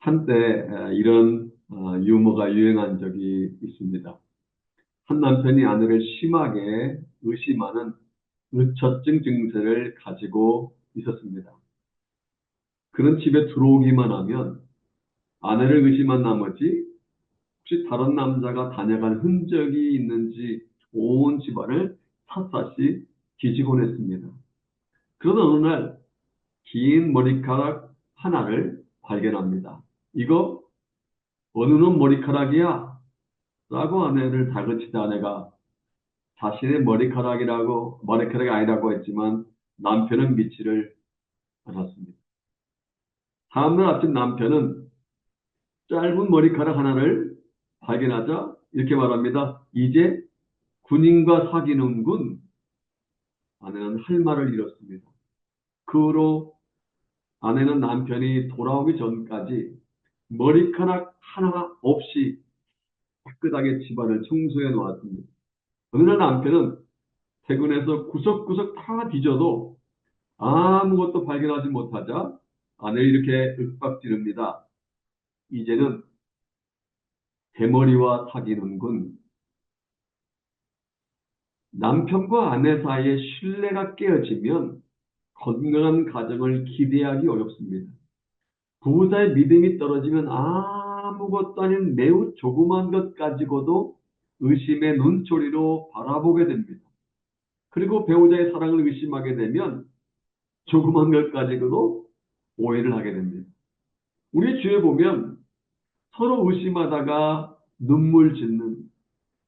한때 이런 유머가 유행한 적이 있습니다. 한 남편이 아내를 심하게 의심하는 의처증 증세를 가지고 있었습니다. 그는 집에 들어오기만 하면 아내를 의심한 나머지 혹시 다른 남자가 다녀간 흔적이 있는지 온 집안을 샅샅이 뒤지곤 했습니다. 그러던 어느 날 긴 머리카락 하나를 발견합니다. 이거 어느 놈 머리카락이야? 라고 아내를 다그치다 아내가 자신의 머리카락이 아니라고 했지만 남편은 믿지를 않았습니다. 다음날 아침 남편은 짧은 머리카락 하나를 발견하자 이렇게 말합니다. 이제 군인과 사귀는군. 아내는 할 말을 잃었습니다. 그 후로 아내는 남편이 돌아오기 전까지 머리카락 하나 없이 깨끗하게 집안을 청소해 놓았습니다. 어느 날 남편은 퇴근해서 구석구석 다 뒤져도 아무것도 발견하지 못하자 아내를 이렇게 윽박지릅니다. 이제는 대머리와 사귀는군. 남편과 아내 사이에 신뢰가 깨어지면 건강한 가정을 기대하기 어렵습니다. 부부 사이 믿음이 떨어지면 아무것도 아닌 매우 조그만 것 가지고도 의심의 눈초리로 바라보게 됩니다. 그리고 배우자의 사랑을 의심하게 되면 조그만 것 가지고도 오해를 하게 됩니다. 우리 주위에 보면 서로 의심하다가 눈물 짓는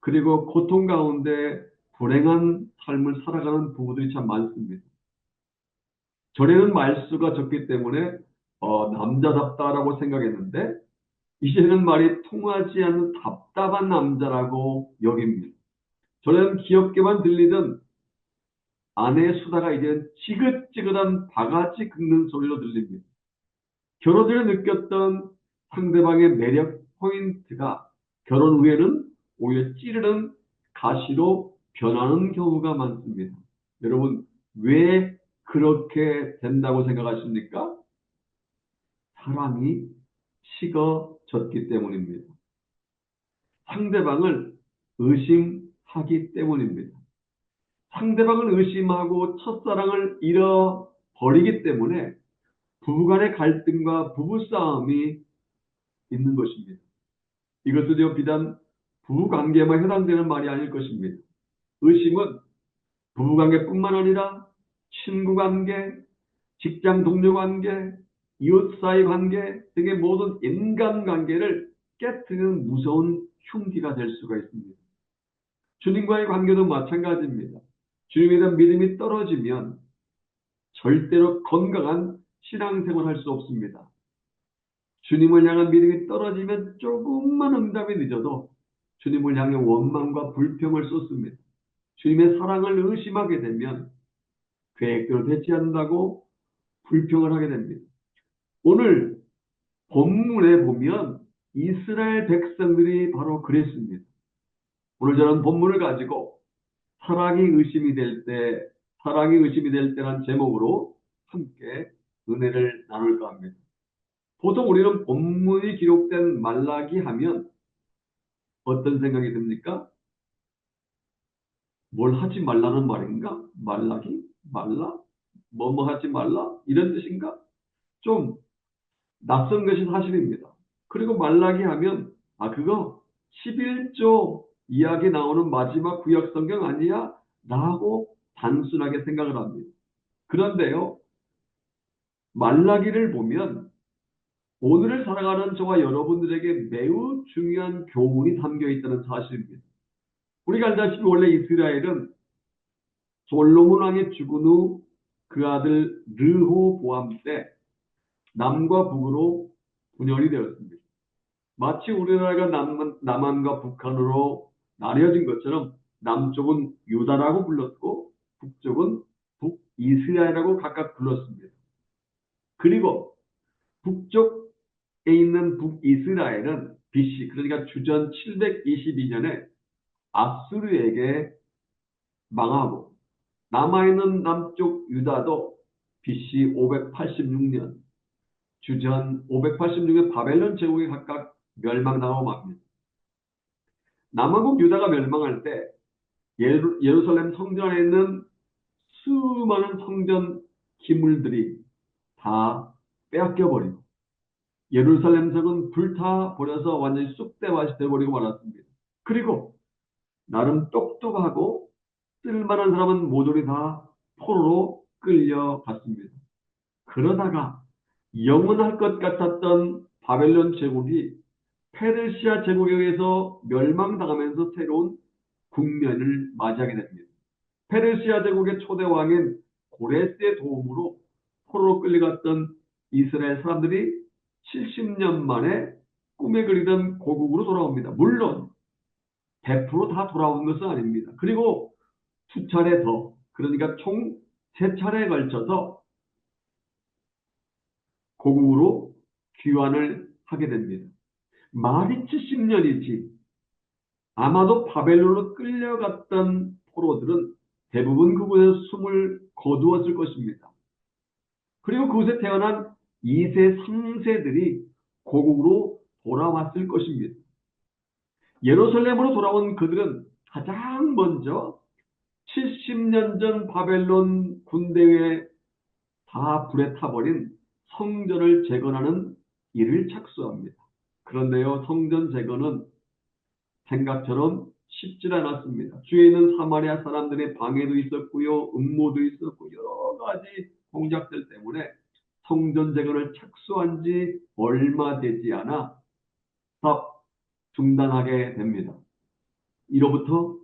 그리고 고통 가운데 불행한 삶을 살아가는 부부들이 참 많습니다. 전에는 말수가 적기 때문에 남자답다라고 생각했는데 이제는 말이 통하지 않는 답답한 남자라고 여깁니다. 전에는 귀엽게만 들리던 아내의 수다가 이제는 지긋지긋한 바가지 긁는 소리로 들립니다. 결혼 전에 느꼈던 상대방의 매력 포인트가 결혼 후에는 오히려 찌르는 가시로 변하는 경우가 많습니다. 여러분, 왜 그렇게 된다고 생각하십니까? 사람이 식어졌기 때문입니다. 상대방을 의심하기 때문입니다. 상대방을 의심하고 첫사랑을 잃어버리기 때문에 부부간의 갈등과 부부싸움이 있는 것입니다. 이것은요, 비단 부부관계에만 해당되는 말이 아닐 것입니다. 의심은 부부관계뿐만 아니라 친구관계, 직장 동료 관계, 이웃 사이 관계 등의 모든 인간관계를 깨뜨리는 무서운 흉기가 될 수가 있습니다. 주님과의 관계도 마찬가지입니다. 주님에 대한 믿음이 떨어지면 절대로 건강한 신앙생활을 할 수 없습니다. 주님을 향한 믿음이 떨어지면 조금만 응답이 늦어도 주님을 향해 원망과 불평을 쏟습니다. 주님의 사랑을 의심하게 되면 계획대로 되지 않는다고 불평을 하게 됩니다. 오늘 본문에 보면 이스라엘 백성들이 바로 그랬습니다. 오늘 저는 본문을 가지고 사랑이 의심이 될 때란 제목으로 함께 은혜를 나눌까 합니다. 보통 우리는 본문이 기록된 말라기 하면 어떤 생각이 듭니까? 뭘 하지 말라는 말인가? 말라기? 말라? 뭐뭐 하지 말라? 이런 뜻인가? 좀 낯선 것이 사실입니다. 그리고 말라기 하면 그거 11조 이야기 나오는 마지막 구약 성경 아니야? 라고 단순하게 생각을 합니다. 그런데요, 말라기를 보면 오늘을 살아가는 저와 여러분들에게 매우 중요한 교훈이 담겨 있다는 사실입니다. 우리가 알다시피 원래 이스라엘은 솔로몬 왕이 죽은 후 그 아들 르호보암 때 남과 북으로 분열이 되었습니다. 마치 우리나라가 남한과 북한으로 나뉘어진 것처럼 남쪽은 유다라고 불렀고 북쪽은 북이스라엘이라고 각각 불렀습니다. 그리고 북쪽에 있는 북이스라엘은 BC, 그러니까 주전 722년에 아수르에게 망하고 남아있는 남쪽 유다도 BC 586년 주전 586년 바벨론 제국이 각각 멸망당하고 맙니다. 남아국 유다가 멸망할 때 예루살렘 성전 안에 있는 수많은 성전 기물들이 다 빼앗겨버리고 예루살렘 성은 불타버려서 완전히 쑥대밭이 되어버리고 말았습니다. 그리고 나름 똑똑하고 쓸만한 사람은 모조리 다 포로로 끌려갔습니다. 그러다가 영원할 것 같았던 바벨론 제국이 페르시아 제국에 의해서 멸망당하면서 새로운 국면을 맞이하게 됩니다. 페르시아 제국의 초대 왕인 고레스의 도움으로 포로로 끌려갔던 이스라엘 사람들이 70년 만에 꿈에 그리던 고국으로 돌아옵니다. 물론 100%다 돌아온 것은 아닙니다. 그리고 두 차례 더, 그러니까 총 세 차례에 걸쳐서 고국으로 귀환을 하게 됩니다. 말이 70년이지 아마도 바벨론으로 끌려갔던 포로들은 대부분 그곳에서 숨을 거두었을 것입니다. 그리고 그곳에 태어난 2세, 3세들이 고국으로 돌아왔을 것입니다. 예루살렘으로 돌아온 그들은 가장 먼저 70년 전 바벨론 군대에 다 불에 타버린 성전을 재건하는 일을 착수합니다. 그런데요, 성전 재건은 생각처럼 쉽지 않았습니다. 주위에 있는 사마리아 사람들의 방해도 있었고요, 음모도 있었고 여러 가지 공작들 때문에 성전 재건을 착수한 지 얼마 되지 않아 싹 중단하게 됩니다. 이로부터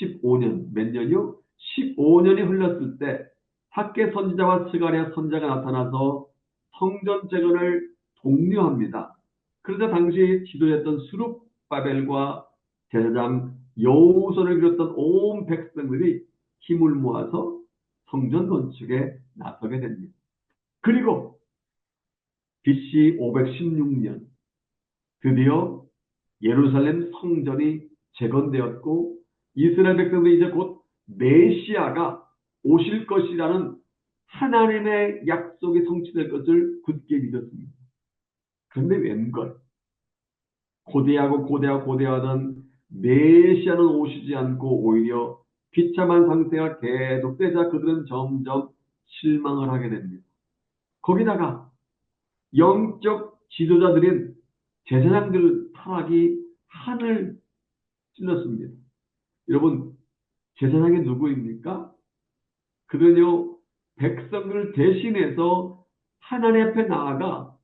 15년, 몇 년이요? 15년이 흘렀을 때 학계 선지자와 스가랴 선지자가 나타나서 성전 재건을 독려합니다. 그러자 당시 지도했던 수룹바벨과 제사장 여호수아를 비롯한 온 백성들이 힘을 모아서 성전 건축에 나서게 됩니다. 그리고 BC 516년 드디어 예루살렘 성전이 재건되었고 이스라엘 백성들이 이제 곧 메시아가 오실 것이라는 하나님의 약속이 성취될 것을 굳게 믿었습니다. 그런데 웬걸 고대하던 메시아는 오시지 않고 오히려 비참한 상태가 계속되자 그들은 점점 실망을 하게 됩니다. 거기다가 영적 지도자들인 제사장들 타락이 한을 찔렀습니다. 여러분, 제사장이 누구입니까? 그들은요, 백성들을 대신해서 하나님 앞에 나아가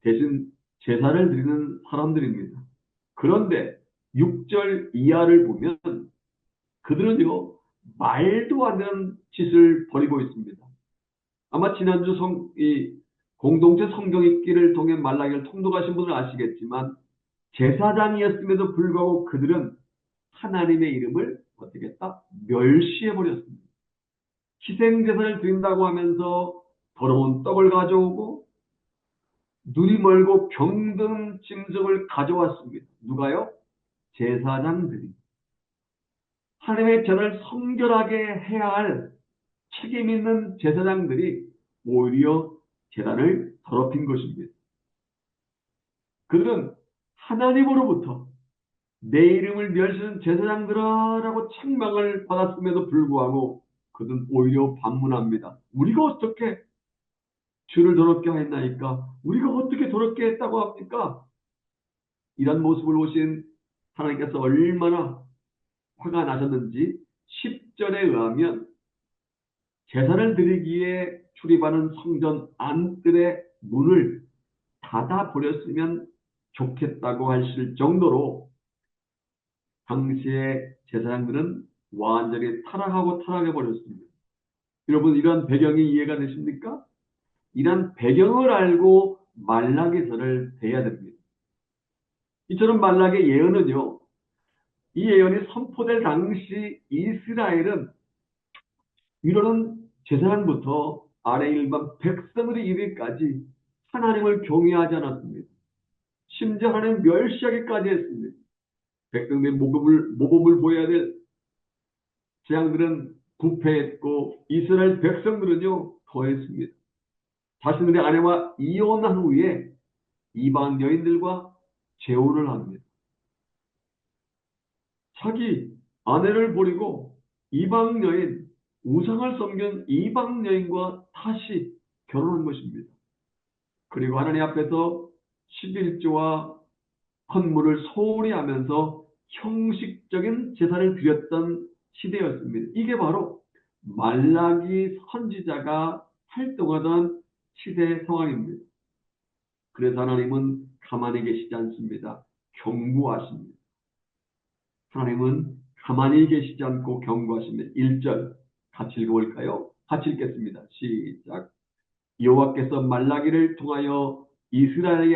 대신 제사를 드리는 사람들입니다. 그런데 6절 이하를 보면 그들은요, 말도 안 되는 짓을 벌이고 있습니다. 아마 지난주 이 공동체 성경 읽기를 통해 말라기를 통독하신 분은 아시겠지만 제사장이었음에도 불구하고 그들은 하나님의 이름을 어떻게 했다? 멸시해버렸습니다. 희생제사를 드린다고 하면서 더러운 떡을 가져오고 눈이 멀고 병든 짐승을 가져왔습니다. 누가요? 제사장들이. 하나님의 전을 성결하게 해야 할 책임 있는 제사장들이 오히려 제단을 더럽힌 것입니다. 그들은 하나님으로부터 내 이름을 멸시하는 제사장들아라고 책망을 받았음에도 불구하고 그들은 오히려 반문합니다. 우리가 어떻게 주를 더럽게 했나이까? 우리가 어떻게 더럽게 했다고 합니까? 이런 모습을 보신 하나님께서 얼마나 화가 나셨는지 10절에 의하면 제사를 드리기에 출입하는 성전 안뜰의 문을 닫아버렸으면 좋겠다고 하실 정도로 당시의 제사장들은 완전히 타락해버렸습니다. 여러분, 이런 배경이 이해가 되십니까? 이런 배경을 알고 말라기서를 대해야 됩니다. 이처럼 말라기의 예언은요, 이 예언이 선포될 당시 이스라엘은 위로는 제사장부터 아래 일반 백성들이 이르기까지 하나님을 경외하지 않았습니다. 심지어 하나님 멸시하기까지 했습니다. 백성들의 모범을 보여야 될 제사장들은 부패했고 이스라엘 백성들은요 더했습니다. 자신들의 아내와 이혼한 후에 이방 여인들과 재혼을 합니다. 자기 아내를 버리고 이방 여인, 우상을 섬긴 이방 여인과 다시 결혼한 것입니다. 그리고 하나님 앞에서 11조와 헌물을 소홀히 하면서 형식적인 제사를 드렸던 시대였습니다. 이게 바로 말라기 선지자가 활동하던 시대 상황입니다. 그래서 하나님은 가만히 계시지 않습니다. 경고하십니다. 하나님은 가만히 계시지 않고 경고하십니다. 1절 같이 읽어볼까요? 같이 읽겠습니다. 시작. 여호와께서 말라기를 통하여 이스라엘에게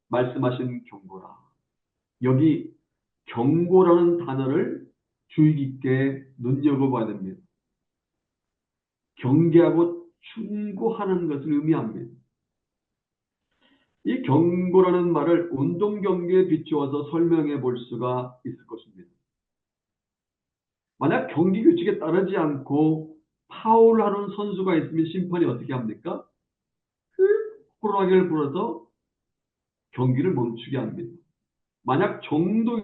말씀하신 경고라. 여기 경고라는 단어를 주의 깊게 눈여겨봐야 됩니다. 경계하고 충고하는 것을 의미합니다. 이 경고라는 말을 운동 경기에 비추어서 설명해 볼 수가 있을 것입니다. 만약 경기 규칙에 따르지 않고 파울하는 선수가 있으면 심판이 어떻게 합니까? 호루라기를 불어서 경기를 멈추게 합니다. 만약 정도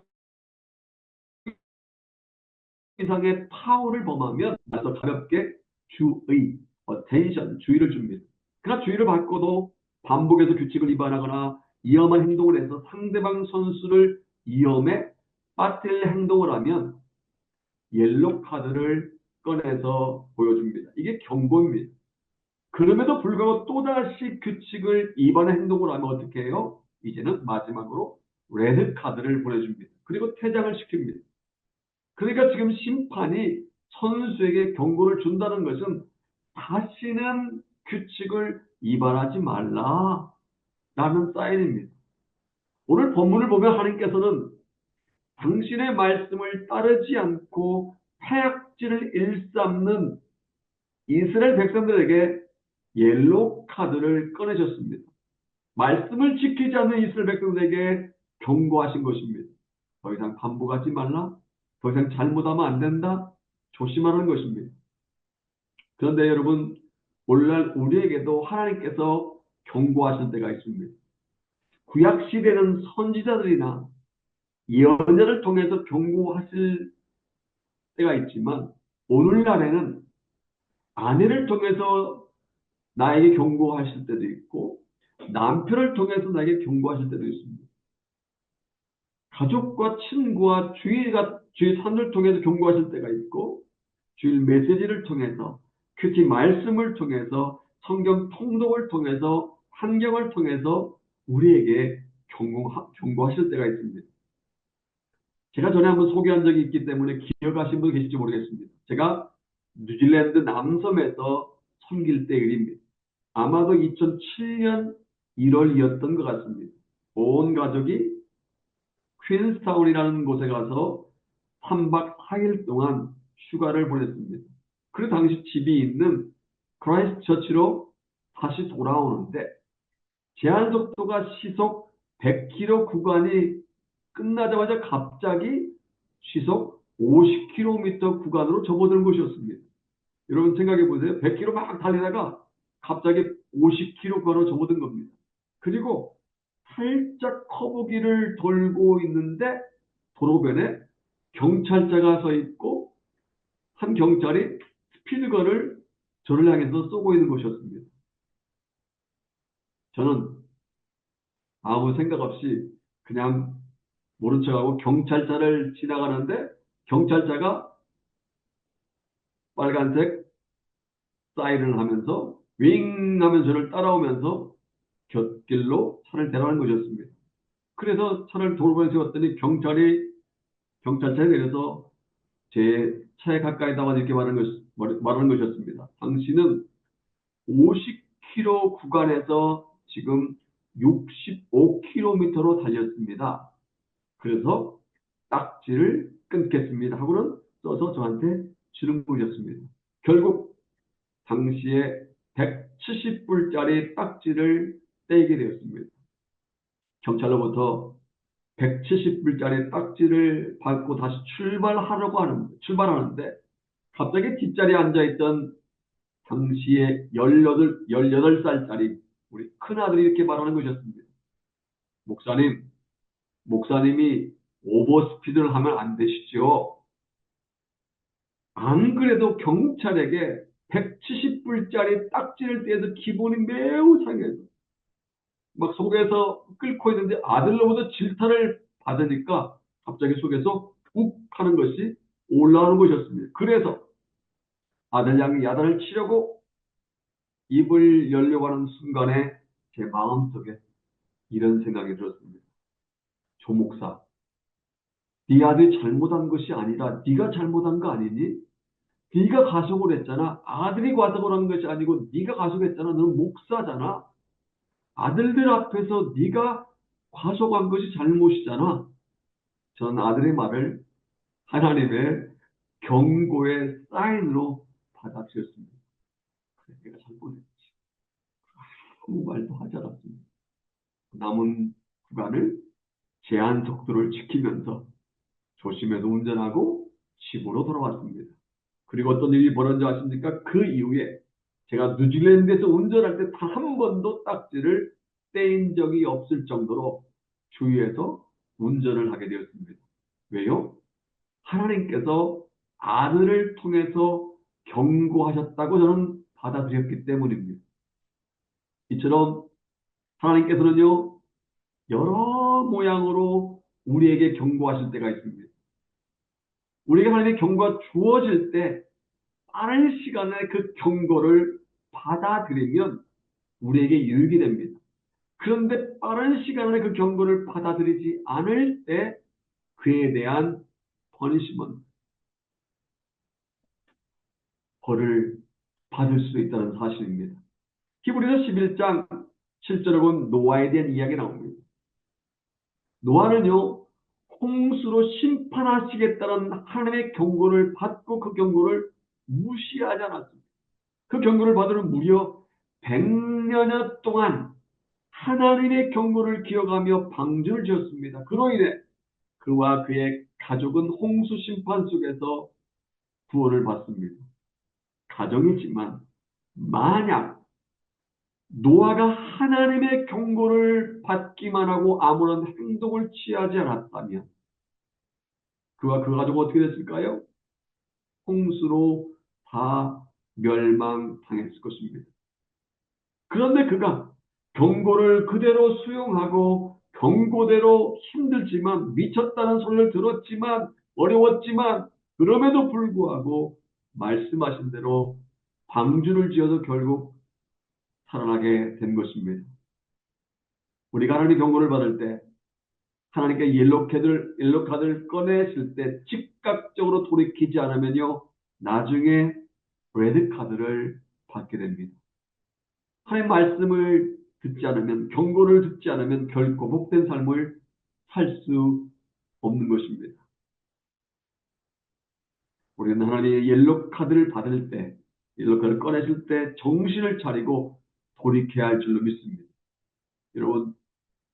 이상의 파울을 범하면 나서 가볍게 주의, 주의를 줍니다. 그러나 주의를 받고도 반복해서 규칙을 위반하거나 위험한 행동을 해서 상대방 선수를 위험에 빠뜨릴 행동을 하면 옐로 카드를 꺼내서 보여줍니다. 이게 경고입니다. 그럼에도 불구하고 또다시 규칙을 위반한 행동을 하면 어떻게 해요? 이제는 마지막으로 레드 카드를 보내줍니다. 그리고 퇴장을 시킵니다. 그러니까 지금 심판이 선수에게 경고를 준다는 것은 다시는 규칙을 위반하지 말라라는 사인입니다. 오늘 본문을 보면 하나님께서는 당신의 말씀을 따르지 않고 타약질을 일삼는 이스라엘 백성들에게 옐로 카드를 꺼내셨습니다. 말씀을 지키지 않는 이스라엘 백성들에게 경고하신 것입니다. 더 이상 반복하지 말라. 더 이상 잘못하면 안 된다. 조심하는 것입니다. 그런데 여러분, 오늘날 우리에게도 하나님께서 경고하신 때가 있습니다. 구약시대는 선지자들이나 예언자를 통해서 경고하실 때가 있지만 오늘날에는 아내를 통해서 나에게 경고하실 때도 있고 남편을 통해서 나에게 경고하실 때도 있습니다. 가족과 친구와 주위 사람을 통해서 경고하실 때가 있고 주일 메시지를 통해서 특히 말씀을 통해서 성경 통독을 통해서 환경을 통해서 우리에게 경고하실 때가 있습니다. 제가 전에 한번 소개한 적이 있기 때문에 기억하신 분 계실지 모르겠습니다. 제가 뉴질랜드 남섬에서 섬길 때 일입니다. 아마도 2007년 1월이었던 것 같습니다. 온 가족이 퀸스타운이라는 곳에 가서 3박 4일 동안 휴가를 보냈습니다. 그 당시 집이 있는 크라이스트처치로 다시 돌아오는데 제한 속도가 시속 100km 구간이 끝나자마자 갑자기 시속 50km 구간으로 접어드는 것이었습니다. 여러분 생각해 보세요. 100km 막 달리다가 갑자기 50km 구간으로 접어든 겁니다. 그리고 살짝 커브길을 돌고 있는데 도로변에 경찰차가 서 있고 한 경찰이 스피드건을 저를 향해서 쏘고 있는 것이었습니다. 저는 아무 생각 없이 그냥 모른 척하고 경찰차를 지나가는데 경찰차가 빨간색 사이렌을 하면서 윙 하면서 저를 따라오면서 곁길로 차를 대라는 것이었습니다. 그래서 차를 도로변에 세웠더니 경찰차에 내려서 제 차에 가까이 나와 이렇게 말하는 것이었습니다. 당신은 50km 구간에서 지금 65km로 달렸습니다. 그래서 딱지를 끊겠습니다. 하고는 써서 저한테 주는 것이었습니다. 결국 당시에 170불짜리 딱지를 떼게 되었습니다. 경찰로부터 170불짜리 딱지를 받고 다시 출발하는데 갑자기 뒷자리에 앉아있던 당시에 18살짜리 우리 큰아들이 이렇게 말하는 것이었습니다. 목사님이 오버스피드를 하면 안 되시죠. 안 그래도 경찰에게 170불짜리 딱지를 떼서 기분이 매우 상해서 막 속에서 끓고 있는데 아들로부터 질타를 받으니까 갑자기 속에서 욱 하는 것이 올라오는 것이었습니다. 그래서 아들 양이 야단을 치려고 입을 열려고 하는 순간에 제 마음속에 이런 생각이 들었습니다. 조 목사, 네 아들이 잘못한 것이 아니라 네가 잘못한 거 아니니? 네가 가석을 했잖아. 아들이 가석을 한 것이 아니고 네가 가석했잖아. 너는 목사잖아. 아들들 앞에서 네가 과속한 것이 잘못이잖아. 전 아들의 말을 하나님의 경고의 사인으로 받아들였습니다. 그래, 내가 잘못했지. 아무 말도 하지 않았습니다. 남은 구간을 제한 속도를 지키면서 조심해서 운전하고 집으로 돌아왔습니다. 그리고 어떤 일이 벌어진지 아십니까? 그 이후에 제가 뉴질랜드에서 운전할 때 단 한 번도 딱지를 떼인 적이 없을 정도로 주의해서 운전을 하게 되었습니다. 왜요? 하나님께서 아들을 통해서 경고하셨다고 저는 받아들였기 때문입니다. 이처럼 하나님께서는요, 여러 모양으로 우리에게 경고하실 때가 있습니다. 우리에게 하나님의 경고가 주어질 때 빠른 시간에 그 경고를 받아들이면 우리에게 유익이 됩니다. 그런데 빠른 시간에 그 경고를 받아들이지 않을 때 그에 대한 퍼니시먼트, 벌을 받을 수 있다는 사실입니다. 히브리서 11장 7절에 보면 노아에 대한 이야기 나옵니다. 노아는요, 홍수로 심판하시겠다는 하나님의 경고를 받고 그 경고를 무시하지 않았습니다. 그 경고를 받으러 무려 100년여 동안 하나님의 경고를 기억하며 방주를 지었습니다. 그로 인해 그와 그의 가족은 홍수 심판 속에서 구원을 받습니다. 가정이지만 만약 노아가 하나님의 경고를 받기만 하고 아무런 행동을 취하지 않았다면 그와 그 가족은 어떻게 됐을까요? 홍수로 다 멸망당했을 것입니다. 그런데 그가 경고를 그대로 수용하고 경고대로 힘들지만 미쳤다는 소리를 들었지만 어려웠지만 그럼에도 불구하고 말씀하신 대로 방주를 지어서 결국 살아나게 된 것입니다. 우리가 하나님의 경고를 받을 때 하나님께 옐로카드를 꺼내실 때 즉각적으로 돌이키지 않으면요 나중에 레드카드를 받게 됩니다. 하나님 말씀을 듣지 않으면 경고를 듣지 않으면 결코 복된 삶을 살 수 없는 것입니다. 우리는 하나님의 옐로카드를 받을 때 옐로카드를 꺼내실 때 정신을 차리고 돌이켜야 할 줄로 믿습니다. 여러분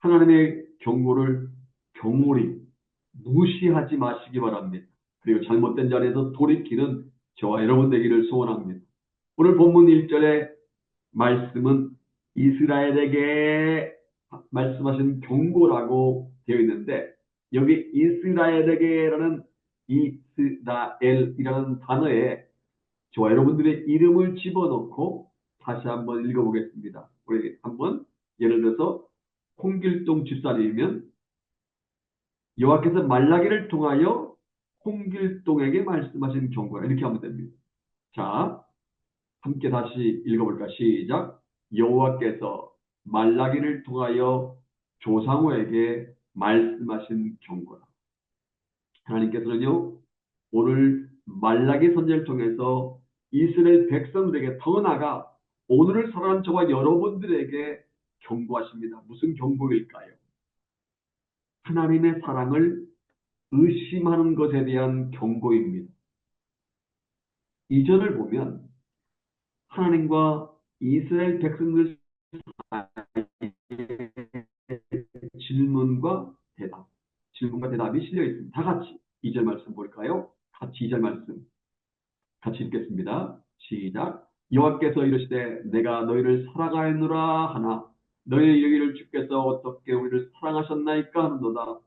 하나님의 경고를 경홀히 무시하지 마시기 바랍니다. 그리고 잘못된 자리에서 돌이키는 저와 여러분 되기를 소원합니다. 오늘 본문 1절에 말씀은 이스라엘에게 말씀하신 경고라고 되어 있는데 여기 이스라엘에게라는 이스라엘이라는 단어에 저와 여러분들의 이름을 집어넣고 다시 한번 읽어보겠습니다. 우리 한번 예를 들어서 홍길동 집사님이면 여호와께서 말라기를 통하여 홍길동에게 말씀하신 경고라 이렇게 하면 됩니다. 자, 함께 다시 읽어볼까? 시작. 여호와께서 말라기를 통하여 조상우에게 말씀하신 경고라. 하나님께서는요, 오늘 말라기 선지를 통해서 이스라엘 백성들에게 더 나아가 오늘을 살아가는 저와 여러분들에게 경고하십니다. 무슨 경고일까요? 하나님의 사랑을 의심하는 것에 대한 경고입니다. 이절을 보면 하나님과 이스라엘 백성들 질문과 대답이 실려 있습니다. 다 같이 2절 말씀 볼까요? 같이 2절 말씀 같이 읽겠습니다. 시작. 여호와께서 이르시되 내가 너희를 사랑하였노라 하나 너희의 이르기를 주께서 어떻게 우리를 사랑하셨나이까 하는도다.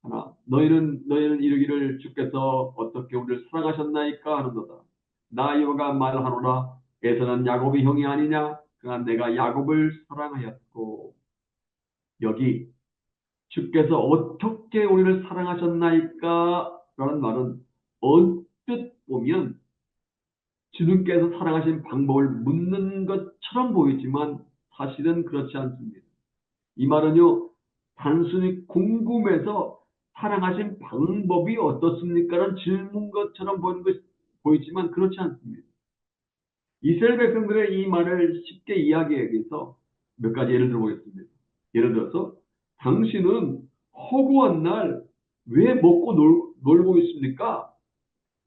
하나 너희는 이르기를 주께서 어떻게 우리를 사랑하셨나이까 하는도다. 나 여호와가 말하노라 에서는 야곱이 형이 아니냐 그가 내가 야곱을 사랑하였고. 여기 주께서 어떻게 우리를 사랑하셨나이까 라는 말은 언뜻 보면 주님께서 사랑하신 방법을 묻는 것처럼 보이지만 사실은 그렇지 않습니다. 이 말은요, 단순히 궁금해서 사랑하신 방법이 어떻습니까? 라는 질문 것처럼 보이지만 그렇지 않습니다. 이스라엘 백성들의 이 말을 쉽게 이야기하기 위해서 몇 가지 예를 들어보겠습니다. 예를 들어서 당신은 허구한 날 왜 먹고 놀고 있습니까?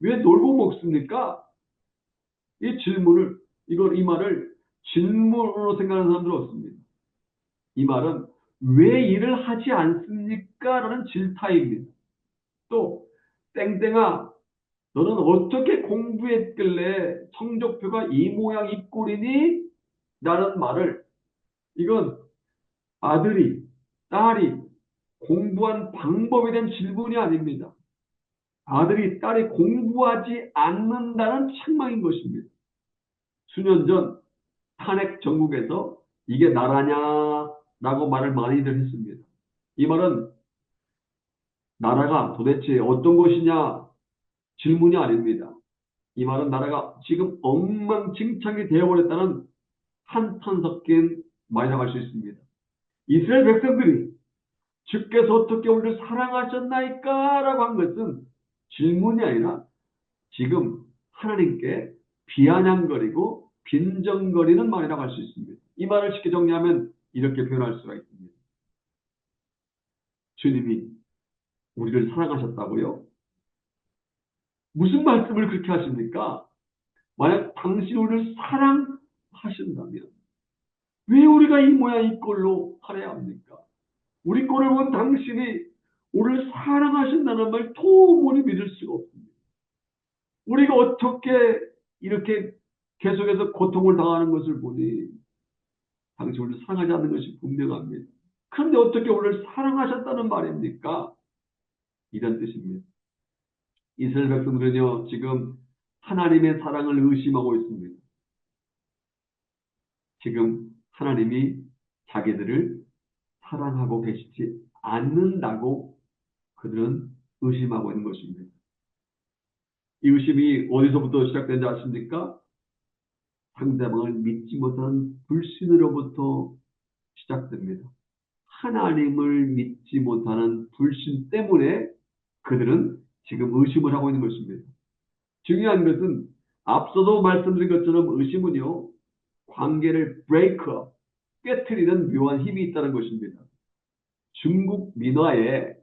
왜 놀고 먹습니까? 이 말을 질문으로 생각하는 사람들은 없습니다. 이 말은 왜 일을 하지 않습니까? 라는 질타입니다. 또, 땡땡아, 너는 어떻게 공부했길래 성적표가 이 모양 이 꼴이니? 라는 말을, 이건 아들이, 딸이 공부한 방법에 대한 질문이 아닙니다. 아들이, 딸이 공부하지 않는다는 책망인 것입니다. 수년 전 탄핵 전국에서 이게 나라냐라고 말을 많이들 했습니다. 이 말은 나라가 도대체 어떤 것이냐 질문이 아닙니다. 이 말은 나라가 지금 엉망진창이 되어버렸다는 한탄 섞인 말이라고 할 수 있습니다. 이스라엘 백성들이 주께서 어떻게 우리를 사랑하셨나이까? 라고 한 것은 질문이 아니라 지금 하나님께 비아냥거리고 빈정거리는 말이라고 할 수 있습니다. 이 말을 쉽게 정리하면 이렇게 표현할 수가 있습니다. 주님이 우리를 사랑하셨다고요? 무슨 말씀을 그렇게 하십니까? 만약 당신이 우리를 사랑하신다면 왜 우리가 이 모양 이 꼴로 살아야 합니까? 우리 꼴을 본 당신이 우리를 사랑하신다는 말 도무지 믿을 수가 없습니다. 우리가 어떻게 이렇게 계속해서 고통을 당하는 것을 보니 당신 우리를 사랑하지 않는 것이 분명합니다. 그런데 어떻게 우리를 사랑하셨다는 말입니까? 이런 뜻입니다. 이스라엘 백성들은요, 지금 하나님의 사랑을 의심하고 있습니다. 지금 하나님이 자기들을 사랑하고 계시지 않는다고 그들은 의심하고 있는 것입니다. 이 의심이 어디서부터 시작된지 아십니까? 상대방을 믿지 못한 불신으로부터 시작됩니다. 하나님을 믿지 못하는 불신 때문에 그들은 지금 의심을 하고 있는 것입니다. 중요한 것은 앞서도 말씀드린 것처럼 의심은요, 관계를 break, 깨트리는 묘한 힘이 있다는 것입니다. 중국 민화에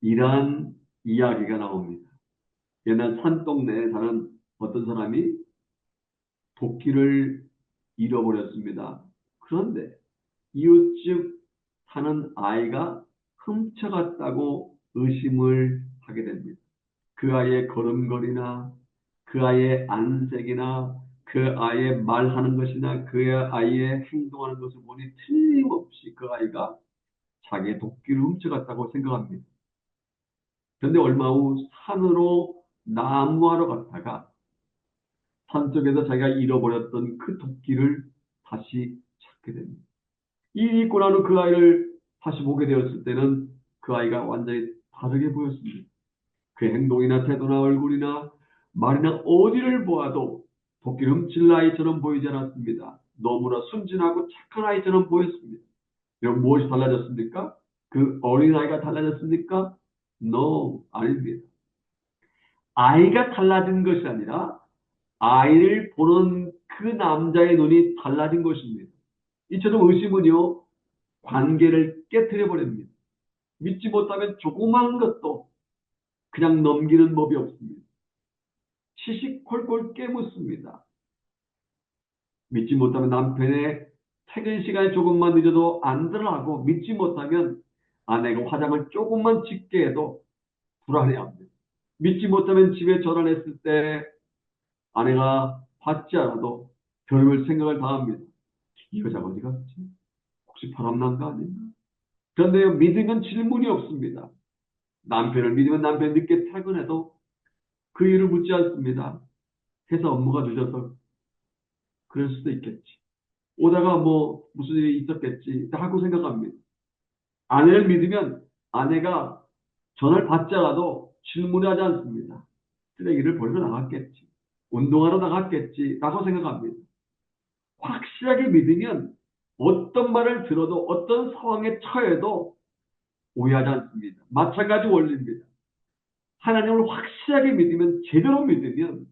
이러한 이야기가 나옵니다. 옛날 산동네에 사는 어떤 사람이 도끼를 잃어버렸습니다. 그런데 이웃집 사는 아이가 훔쳐갔다고 의심을 하게 됩니다. 그 아이의 걸음걸이나 그 아이의 안색이나 그 아이의 말하는 것이나 그 아이의 행동하는 것을 보니 틀림없이 그 아이가 자기의 도끼를 훔쳐갔다고 생각합니다. 그런데 얼마 후 산으로 나무하러 갔다가 산속에서 자기가 잃어버렸던 그 도끼를 다시 찾게 됩니다. 이 잊고 난 후 그 아이를 다시 보게 되었을 때는 그 아이가 완전히 다르게 보였습니다. 그 행동이나 태도나 얼굴이나 말이나 어디를 보아도 도끼를 훔칠 아이처럼 보이지 않았습니다. 너무나 순진하고 착한 아이처럼 보였습니다. 여러분 무엇이 달라졌습니까? 그 어린아이가 달라졌습니까? No, 아닙니다. 아이가 달라진 것이 아니라 아이를 보는 그 남자의 눈이 달라진 것입니다. 이처럼 의심은요, 관계를 깨뜨려 버립니다. 믿지 못하면 조그마한 것도 그냥 넘기는 법이 없습니다. 시시콜콜 깨묻습니다. 믿지 못하면 남편의 퇴근 시간이 조금만 늦어도 안들어가고 믿지 못하면 아내가 화장을 조금만 짙게 해도 불안해합니다. 믿지 못하면 집에 전화했을 때 아내가 받지 않아도 별별 생각을 다 합니다. 이 여자가 어디 갔지? 혹시 바람난 거 아닌가? 그런데 믿으면 질문이 없습니다. 남편을 믿으면 남편이 늦게 퇴근해도 그 이유를 묻지 않습니다. 회사 업무가 늦어서 그럴 수도 있겠지. 오다가 뭐 무슨 일이 있었겠지 하고 생각합니다. 아내를 믿으면 아내가 전화를 받지 않아도 질문하지 않습니다. 쓰레기를 버리러 나갔겠지. 운동하러 나갔겠지. 라고 생각합니다. 확실하게 믿으면 어떤 말을 들어도 어떤 상황에 처해도 오해하지 않습니다. 마찬가지 원리입니다. 하나님을 확실하게 믿으면, 제대로 믿으면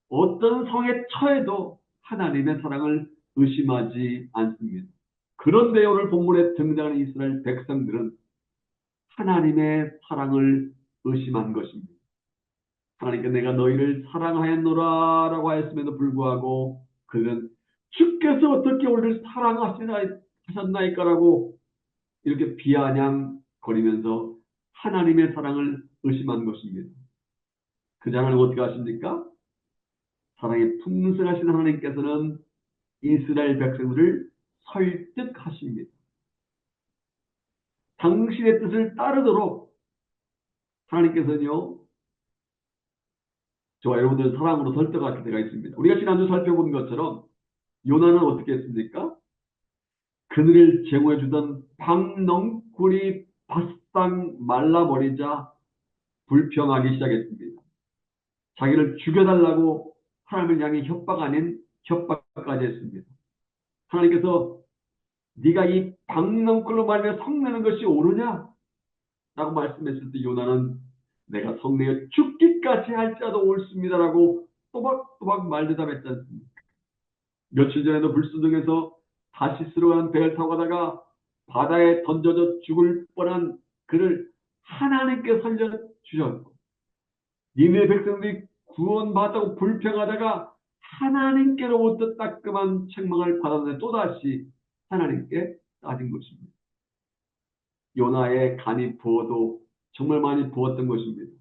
어떤 상황에 처해도 하나님의 사랑을 의심하지 않습니다. 그런데 오늘 본문에 등장하는 이스라엘 백성들은 하나님의 사랑을 의심한 것입니다. 하나님께 내가 너희를 사랑하였노라 라고 하였음에도 불구하고 그는 주께서 어떻게 우리를 사랑하셨나이까라고 이렇게 비아냥거리면서 하나님의 사랑을 의심한 것입니다. 그 하나님 어떻게 하십니까? 사랑이 풍성하신 하나님께서는 이스라엘 백성들을 설득하십니다. 당신의 뜻을 따르도록 하나님께서는요, 저와 여러분들 사랑으로 설득하실 때가 있습니다. 우리가 지난주 살펴본 것처럼 요나는 어떻게 했습니까? 그늘을 제공해 주던 박넝쿨이 바싹 말라버리자 불평하기 시작했습니다. 자기를 죽여달라고 하나님을 향해 협박 아닌 협박까지 했습니다. 하나님께서 네가 이 박넝쿨로 말하며 성내는 것이 옳으냐? 라고 말씀했을 때 요나는 내가 성내어 죽기까지 할지라도 옳습니다라고 또박또박 말대답했지 않습니까? 며칠 전에도 불순종해서 다시스로 간 배를 타고 가다가 바다에 던져져 죽을 뻔한 그를 하나님께 살려주셨고, 니네 백성들이 구원받았다고 불평하다가 하나님께로부터 따끔한 책망을 받았는데 또다시 하나님께 따진 것입니다. 요나의 간이 부어도 정말 많이 부었던 것입니다.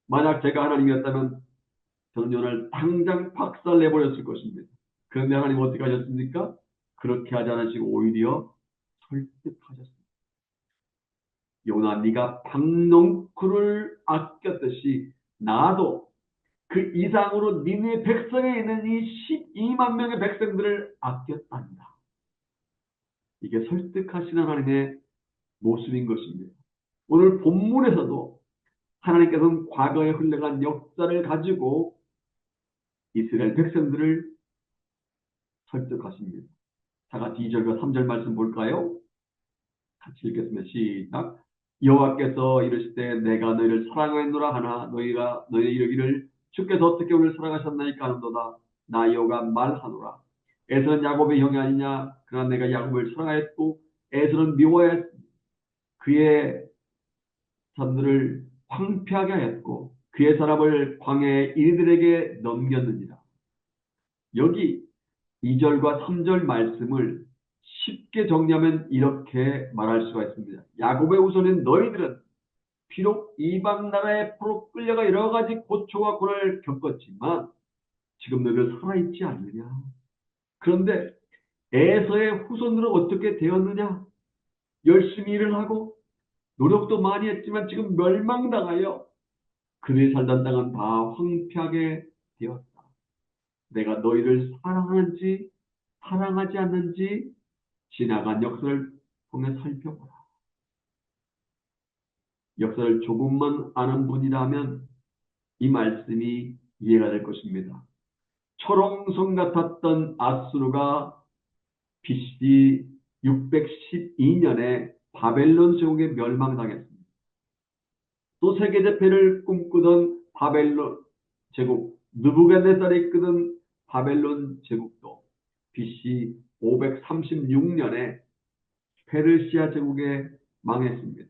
만약 제가 하나님이었다면 저는 요나를 당장 박살내버렸을 것입니다. 그런데 하나님 어떻게 하셨습니까? 그렇게 하지 않으시고 오히려 설득하셨습니다. 요나 네가 박농쿨을 아꼈듯이 나도 그 이상으로 니네 백성에 있는 이 12만 명의 백성들을 아꼈단다. 이게 설득하시는 하나님의 모습인 것입니다. 오늘 본문에서도 하나님께서는 과거에 흘러간 역사를 가지고 이스라엘 백성들을 설득하십니다. 다 같이 2절과 3절 말씀 볼까요? 같이 읽겠습니다. 시작. 여호와께서 이르시되 내가 너희를 사랑하였노라 하나 너희가 너희 이르기를 주께서 어떻게 우리를 사랑하셨나이까 하는도다. 나 여호가 말하노라. 에서는 야곱의 형이 아니냐? 그러나 내가 야곱을 사랑하였고 에서는 미워하였으니 그의 산들을 황폐하게 하였고 그의 사람을 광야의 이리들에게 넘겼느니라. 여기 2절과 3절 말씀을 쉽게 정리하면 이렇게 말할 수가 있습니다. 야곱의 후손인 너희들은 비록 이방 나라의 포로 끌려가 여러 가지 고초와 고난을 겪었지만 지금 너희들 살아있지 않느냐. 그런데 에서의 후손들은 어떻게 되었느냐. 열심히 일을 하고 노력도 많이 했지만 지금 멸망당하여 그들이 살던 땅은 다 황폐하게 되었다. 내가 너희를 사랑하는지 사랑하지 않는지 지나간 역사를 통해 살펴보라. 역사를 조금만 아는 분이라면 이 말씀이 이해가 될 것입니다. 초롱성 같았던 아수르가 BC 612년에 바벨론 제국에 멸망당했습니다. 또 세계제패를 꿈꾸던 바벨론 제국, 느부갓네살이 이끄던 바벨론 제국도 BC 536년에 페르시아 제국에 망했습니다.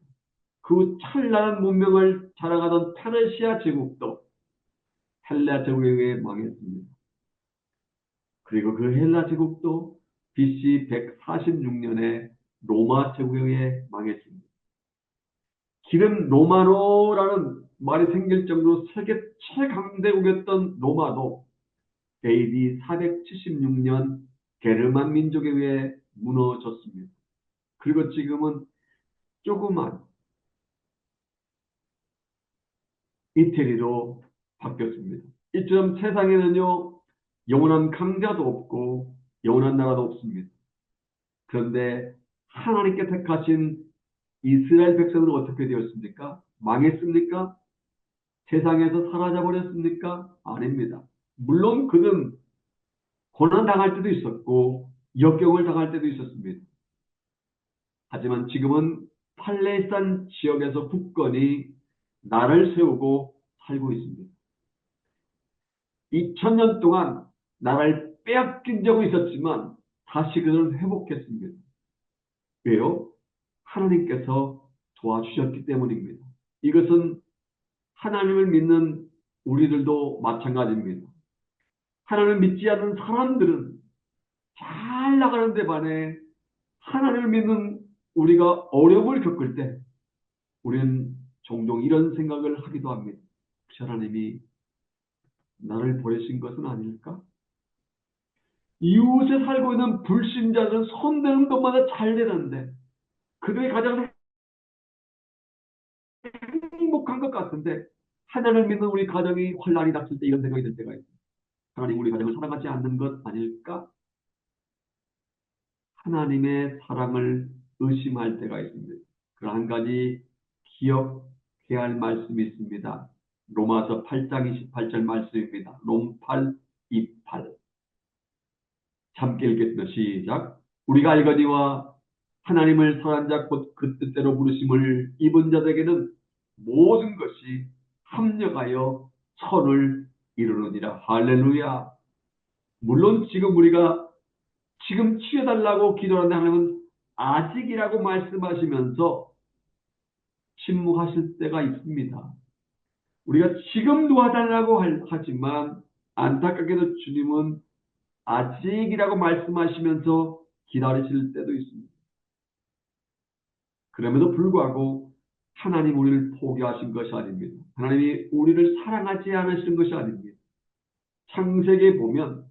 그 찬란한 문명을 자랑하던 페르시아 제국도 헬라 제국에 의해 망했습니다. 그리고 그 헬라 제국도 BC 146년에 로마 제국에 의해 망했습니다. 기름 로마노라는 말이 생길 정도로 세계 최강대국이었던 로마도 AD 476년 게르만 민족에 의해 무너졌습니다. 그리고 지금은 조그만 이태리로 바뀌었습니다. 이처럼 세상에는요, 영원한 강자도 없고 영원한 나라도 없습니다. 그런데 하나님께 택하신 이스라엘 백성은 어떻게 되었습니까? 망했습니까? 세상에서 사라져버렸습니까? 아닙니다. 물론 그는 고난 당할 때도 있었고 역경을 당할 때도 있었습니다. 하지만 지금은 팔레스타인 지역에서 굳건히 나라를 세우고 살고 있습니다. 2000년 동안 나라를 빼앗긴 적은 있었지만 다시 그들은 회복했습니다. 왜요? 하나님께서 도와주셨기 때문입니다. 이것은 하나님을 믿는 우리들도 마찬가지입니다. 하나님을 믿지 않는 사람들은 잘 나가는 데 반해 하나님을 믿는 우리가 어려움을 겪을 때 우리는 종종 이런 생각을 하기도 합니다. 혹시 하나님이 나를 버리신 것은 아닐까? 이웃에 살고 있는 불신자들은 손대는 것마다 잘 되는데 그들이 가장 행복한 것 같은데 하나님을 믿는 우리 가정이 혼란이 닥칠 때 이런 생각이 들 때가 있습니다. 하나님 우리 가정을 사랑하지 않는 것 아닐까? 하나님의 사랑을 의심할 때가 있습니다. 그 한 가지 기억해야 할 말씀이 있습니다. 로마서 8장 28절 말씀입니다. 롬 8, 28. 함께 읽겠습니다. 시작. 우리가 알거니와 하나님을 선한 자 곧 그 뜻대로 부르심을 입은 자들에게는 모든 것이 합력하여 선을 이루느니라. 할렐루야. 물론 지금 우리가 지금 취해달라고 기도하는 하나님은 아직이라고 말씀하시면서 침묵하실 때가 있습니다. 우리가 지금 도와달라고 하지만 안타깝게도 주님은 아직이라고 말씀하시면서 기다리실 때도 있습니다. 그럼에도 불구하고 하나님 우리를 포기하신 것이 아닙니다. 하나님이 우리를 사랑하지 않으시는 것이 아닙니다. 창세기에 보면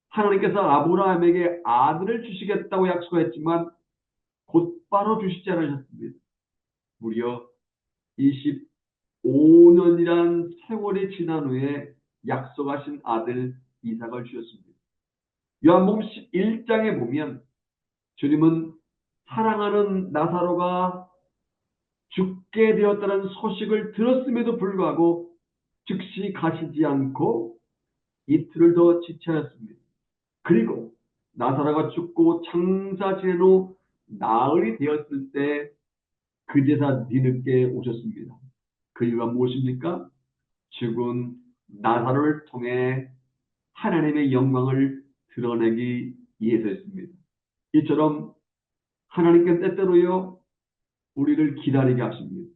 하나님께서 아브라함에게 아들을 주시겠다고 약속했지만 곧바로 주시지 않으셨습니다. 무려 25년이란 세월이 지난 후에 약속하신 아들 이삭을 주셨습니다. 요한복음 1장에 보면 주님은 사랑하는 나사로가 죽게 되었다는 소식을 들었음에도 불구하고 즉시 가시지 않고 이틀을 더 지체하였습니다. 그리고 나사로가 죽고 장사 지낸 후 나흘이 되었을 때 그제서 뒤늦게 오셨습니다. 그 이유가 무엇입니까? 죽은 나사로를 통해 하나님의 영광을 드러내기 위해서였습니다. 이처럼 하나님께서 때때로요 우리를 기다리게 하십니다.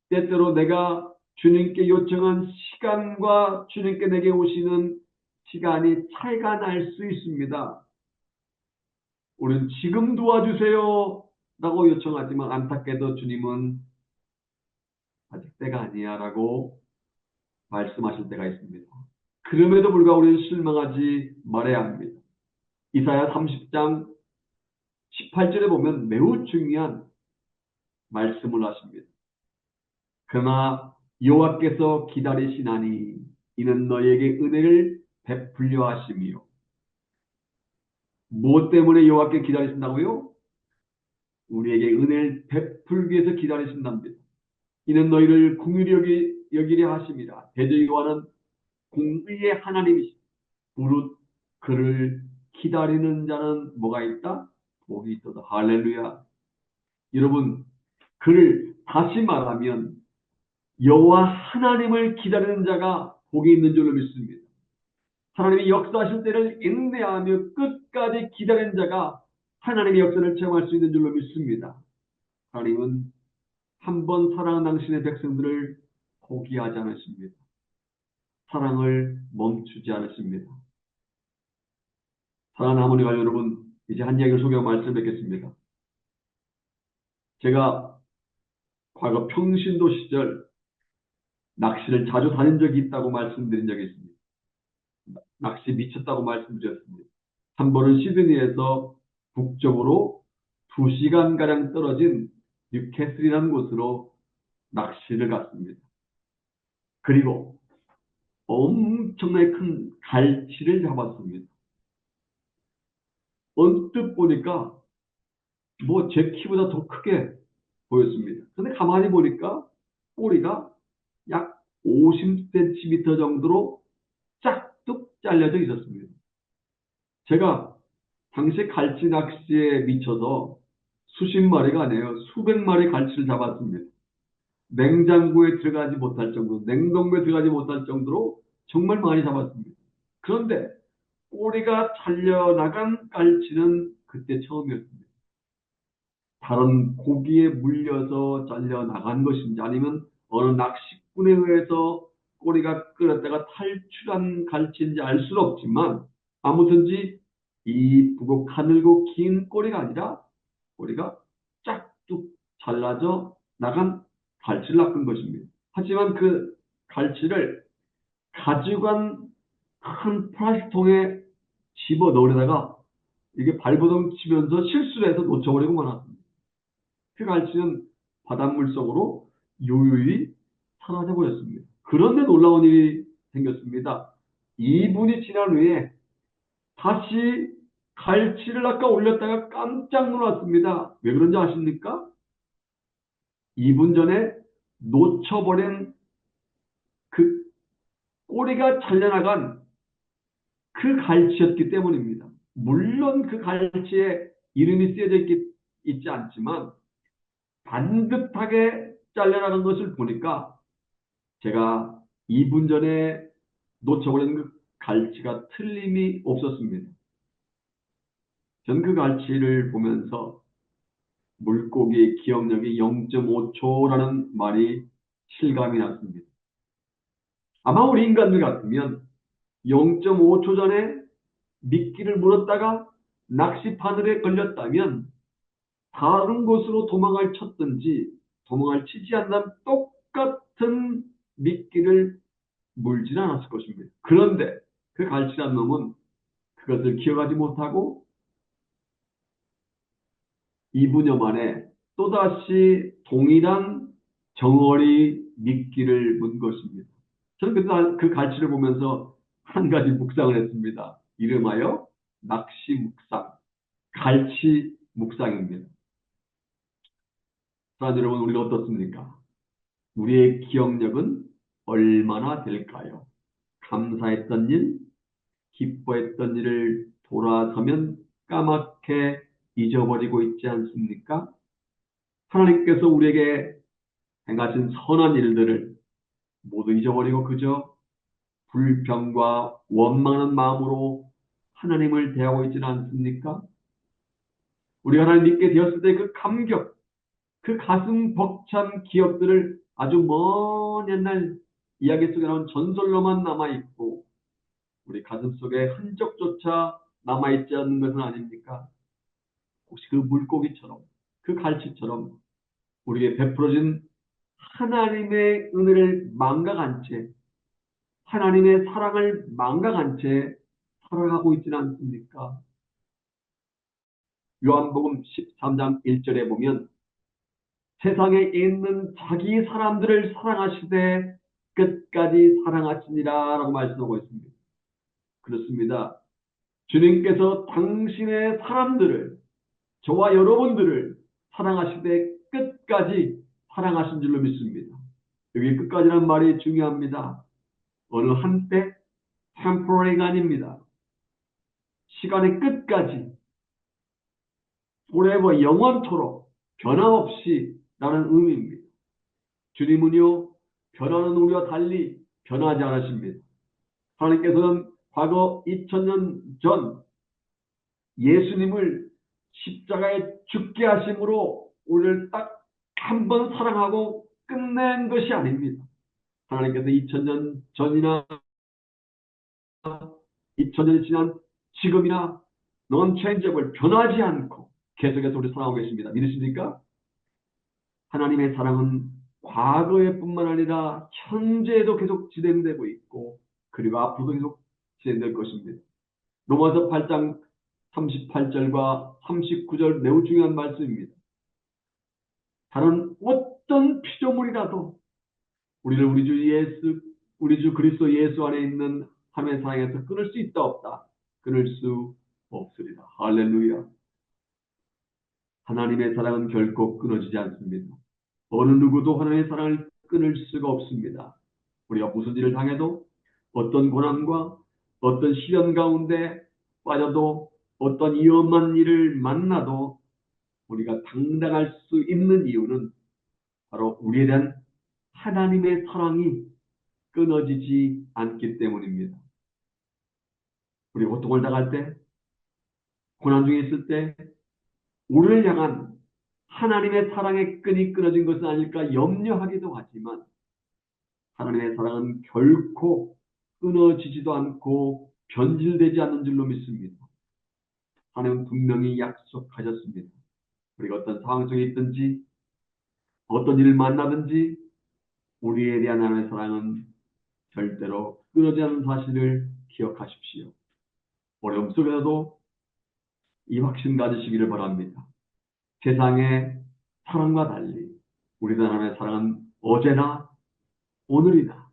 때때로 내가 주님께 요청한 시간과 주님께 내게 오시는 시간이 차이가 날 수 있습니다. 우리는 지금 도와주세요 라고 요청하지만 안타깝게도 주님은 아직 때가 아니야 라고 말씀하실 때가 있습니다. 그럼에도 불구하고 우리는 실망하지 말아야 합니다. 이사야 30장 18절에 보면 매우 중요한 말씀을 하십니다. 그러나 여호와께서 기다리시나니 이는 너희에게 은혜를 베풀려 하심이요. 무엇 때문에 여호와께 기다리신다고요? 우리에게 은혜를 베풀기 위해서 기다리신답니다. 이는 너희를 긍휼히 여기려 하심이라. 대저 여호와는 공의의 하나님이시다. 무릇 그를 기다리는 자는 뭐가 있다? 복이 있도다. 할렐루야. 여러분, 그를 다시 말하면 여호와 하나님을 기다리는 자가 복이 있는 줄로 믿습니다. 하나님이 역사하실 때를 인내하며 끝까지 기다리는 자가 하나님의 역사를 체험할 수 있는 줄로 믿습니다. 하나님은 한 번 사랑한 당신의 백성들을 포기하지 않으십니다. 사랑을 멈추지 않으십니다. 사랑하는 하모니가 여러분, 이제 한 이야기를 소개하고 말씀을 뵙겠습니다. 제가 과거 평신도 시절 낚시를 자주 다닌 적이 있다고 말씀드린 적이 있습니다. 낚시 미쳤다고 말씀드렸습니다. 한 번은 시드니에서 북쪽으로 2시간가량 떨어진 뉴캐슬이라는 곳으로 낚시를 갔습니다. 그리고 엄청나게 큰 갈치를 잡았습니다. 언뜻 보니까 뭐 제 키보다 더 크게 보였습니다. 근데 가만히 보니까 꼬리가 약 50cm 정도로 짝뚝 잘려져 있었습니다. 제가 당시 갈치 낚시에 미쳐서 수십 마리가 아니에요. 수백 마리 갈치를 잡았습니다. 냉장고에 들어가지 못할 정도, 냉동고에 들어가지 못할 정도로 정말 많이 잡았습니다. 그런데 꼬리가 잘려나간 갈치는 그때 처음이었습니다. 다른 고기에 물려서 잘려나간 것인지 아니면 어느 낚시꾼에 의해서 꼬리가 끌었다가 탈출한 갈치인지 알 수는 없지만 아무튼지 이쁘고 가늘고 긴 꼬리가 아니라 꼬리가 짝뚝 잘라져 나간 갈치를 낚은 것입니다. 하지만 그 갈치를 가지고 간 큰 플라스틱통에 집어 넣으려다가 이게 발버둥 치면서 실수를 해서 놓쳐버리고 말았습니다. 그 갈치는 바닷물 속으로 요요히 사라져 버렸습니다. 그런데 놀라운 일이 생겼습니다. 2분이 지난 후에 다시 갈치를 아까 올렸다가 깜짝 놀랐습니다. 왜 그런지 아십니까? 2분 전에 놓쳐버린 그 꼬리가 잘려나간 그 갈치였기 때문입니다. 물론 그 갈치에 이름이 쓰여져 있지 않지만 반듯하게 잘려나간 것을 보니까 제가 2분 전에 놓쳐버린 그 갈치가 틀림이 없었습니다. 전 그 갈치를 보면서 물고기의 기억력이 0.5초라는 말이 실감이 났습니다. 아마 우리 인간들 같으면 0.5초 전에 미끼를 물었다가 낚시바늘에 걸렸다면 다른 곳으로 도망을 쳤든지 도망을 치지 않는 똑같은 미끼를 물지는 않았을 것입니다. 그런데 그 갈치란 놈은 그것을 기억하지 못하고 2분여 만에 또다시 동일한 정어리 미끼를 문 것입니다. 저는 그때 그 갈치를 보면서 한 가지 묵상을 했습니다. 이름하여 낚시 묵상, 갈치 묵상입니다. 사랑하는 여러분, 우리가 어떻습니까? 우리의 기억력은 얼마나 될까요? 감사했던 일, 기뻐했던 일을 돌아서면 까맣게 잊어버리고 있지 않습니까? 하나님께서 우리에게 행하신 선한 일들을 모두 잊어버리고 그저 불평과 원망하는 마음으로 하나님을 대하고 있지는 않습니까? 우리가 하나님 믿게 되었을 때 그 감격, 그 가슴 벅찬 기억들을 아주 먼 옛날 이야기 속에 나온 전설로만 남아있고 우리 가슴 속에 흔적조차 남아있지 않는 것은 아닙니까? 혹시 그 물고기처럼 그 갈치처럼 우리에게 베풀어진 하나님의 은혜를 망각한 채 하나님의 사랑을 망각한 채 살아가고 있지는 않습니까? 요한복음 13장 1절에 보면 세상에 있는 자기 사람들을 사랑하시되 끝까지 사랑하시니라 라고 말씀하고 있습니다. 그렇습니다. 주님께서 당신의 사람들을 저와 여러분들을 사랑하시되 끝까지 사랑하신 줄로 믿습니다. 여기 끝까지라는 말이 중요합니다. 어느 한때 temporary가 아닙니다. 시간의 끝까지 forever 영원토록 변함없이 라는 의미입니다. 주님은요 변하는 우리와 달리 변하지 않으십니다. 하나님께서는 과거 2000년 전 예수님을 십자가에 죽게 하심으로 우리를 딱 한 번 사랑하고 끝낸 것이 아닙니다. 하나님께서 2000년 전이나 2000년이 지난 지금이나 non-changeable 변하지 않고 계속해서 우리 사랑하고 계십니다. 믿으십니까? 하나님의 사랑은 과거에 뿐만 아니라 현재에도 계속 진행되고 있고 그리고 앞으로도 계속 실현될 것입니다. 로마서 8장 38절과 39절 매우 중요한 말씀입니다. 다른 어떤 피조물이라도 우리를 우리 주 그리스도 예수 안에 있는 하나님의 사랑에서 끊을 수 있다 없다. 끊을 수 없으리라. 할렐루야. 하나님의 사랑은 결코 끊어지지 않습니다. 어느 누구도 하나님의 사랑을 끊을 수가 없습니다. 우리가 무슨 일을 당해도 어떤 고난과 어떤 시련 가운데 빠져도 어떤 위험한 일을 만나도 우리가 당당할 수 있는 이유는 바로 우리에 대한 하나님의 사랑이 끊어지지 않기 때문입니다. 우리 고통을 당할 때, 고난 중에 있을 때 우리를 향한 하나님의 사랑의 끈이 끊어진 것은 아닐까 염려하기도 하지만 하나님의 사랑은 결코 끊어지지도 않고 변질되지 않는 줄로 믿습니다. 하나님은 분명히 약속하셨습니다. 우리가 어떤 상황 속에 있든지 어떤 일을 만나든지 우리에 대한 하나님의 사랑은 절대로 끊어지지 않는 사실을 기억하십시오. 어려움 속에서도 이 확신 가지시기를 바랍니다. 세상의 사랑과 달리 우리 하나님의 사랑은 어제나 오늘이나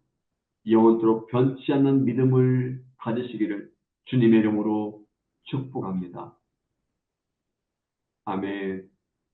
영원토록 변치 않는 믿음을 가지시기를 주님의 이름으로 축복합니다. 아멘.